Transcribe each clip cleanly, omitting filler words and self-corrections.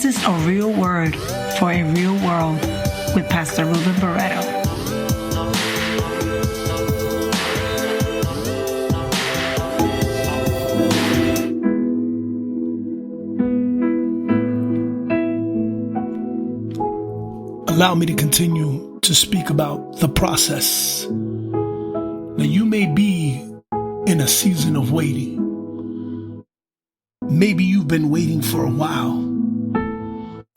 This is a real word for a real world with Pastor Ruben Barreto. Allow me to continue to speak about the process. Now, you may be in a season of waiting. Maybe you've been waiting for a while,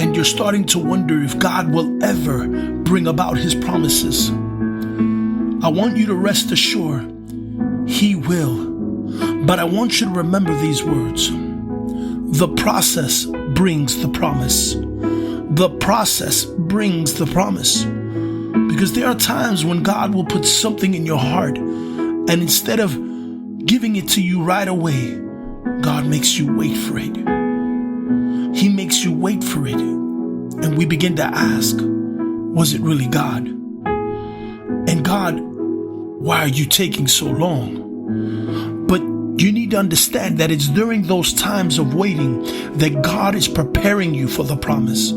and you're starting to wonder if God will ever bring about his promises. I want you to rest assured, he will. But I want you to remember these words. The process brings the promise. The process brings the promise. Because there are times when God will put something in your heart, and instead of giving it to you right away, God makes you wait for it. He makes you wait for it. And we begin to ask, was it really God? And God, why are you taking so long? But you need to understand that it's during those times of waiting that God is preparing you for the promise.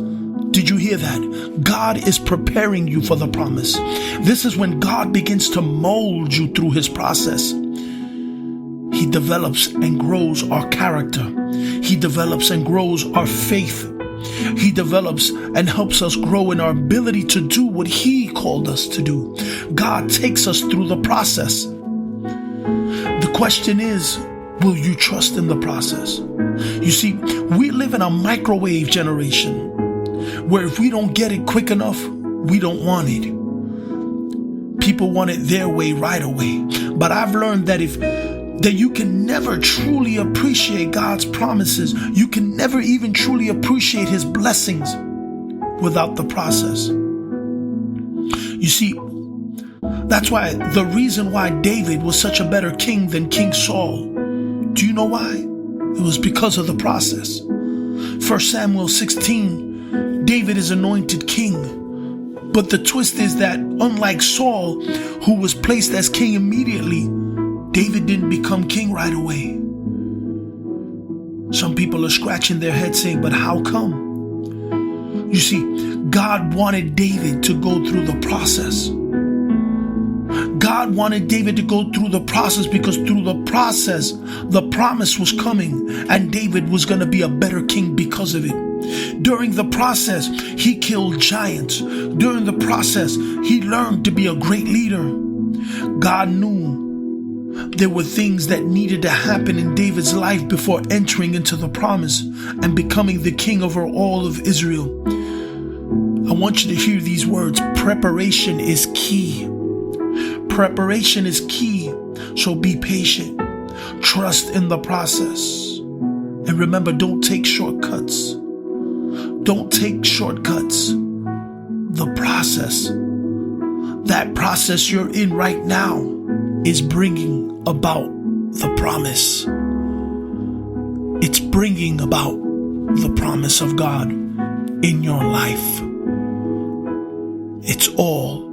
Did you hear that? God is preparing you for the promise. This is when God begins to mold you through his process. He develops and grows our character. He develops and grows our faith. He develops and helps us grow in our ability to do what he called us to do. God takes us through the process. The question is, will you trust in the process? You see, we live in a microwave generation where if we don't get it quick enough, we don't want it. People want it their way right away. But I've learned that you can never truly appreciate God's promises. You can never even truly appreciate his blessings without the process. You see, that's why the reason why David was such a better king than King Saul. Do you know why? It was because of the process. 1 Samuel 16, David is anointed king. But the twist is that unlike Saul, who was placed as king immediately, David didn't become king right away. Some people are scratching their heads saying, but how come? You see, God wanted David to go through the process. God wanted David to go through the process because through the process, the promise was coming and David was going to be a better king because of it. During the process, he killed giants. During the process, he learned to be a great leader. God knew there were things that needed to happen in David's life before entering into the promise and becoming the king over all of Israel. I want you to hear these words. Preparation is key. Preparation is key. So be patient. Trust in the process. And remember, don't take shortcuts. Don't take shortcuts. The process, that process you're in right now, is bringing about the promise. It's bringing about the promise of God in your life. It's all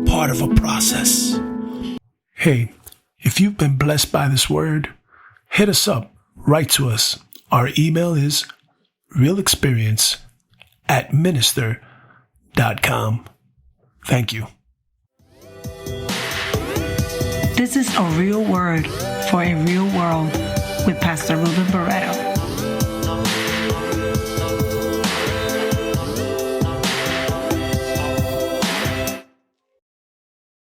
part of a process. Hey, if you've been blessed by this word, hit us up, write to us. Our email is realexperience@minister.com. Thank you. This is a real word for a real world with Pastor Ruben Barreto.